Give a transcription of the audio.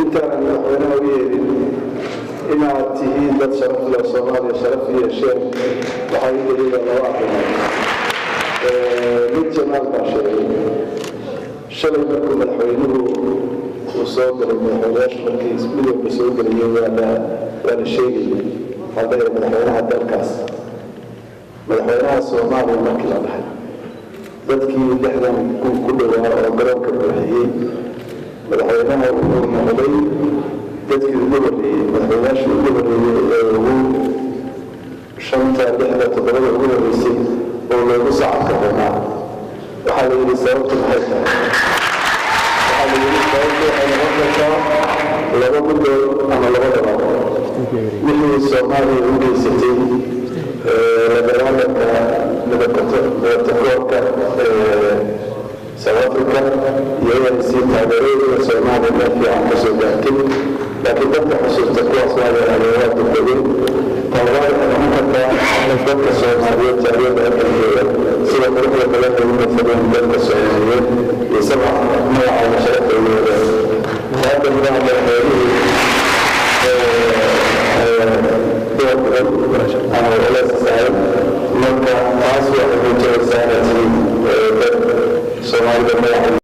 انت انا ويري إن تهين ذات شرف الله صوماليا شرفية شيء وحيد لي الله أعلم من جمال بشري شلون يكون الحوينه وصوت المحولاش مركز مليون بسوق اليوم ولا شيء هذا المحولها هذا الكاس محولها صوماليا ما كلا بحد ذاتكي اللي احنا نكون كلها وقرأك الروحيين محولها ومحولين dadkii ugu horeeyay madaxweynayaashii ugu horeeyay ugu shanta lixda toddobada ugu horeysay oo loogu sacadka doonaa waxaa la yidhi sababtu maxay tahay waxaa la yidhi sababtu waxay noqon kartaa laba guddood ama laba dhabaad wixii soomaaliya u geysatay la dagaalanka midatakoorka South Africa iyo si taageerada Soomaaliya meel fiican ka soo gaartay laakiin dadka xusuusta kuwaas waa la dugay tawaar marka dadka Soomaaliyeed taariikhda ay leeyihiin sida quruxda badan ee ugu fadhiyaan dadka Soomaaliyeed iyo sabab nooca sharaf ay leeyihiin hada nidaam ee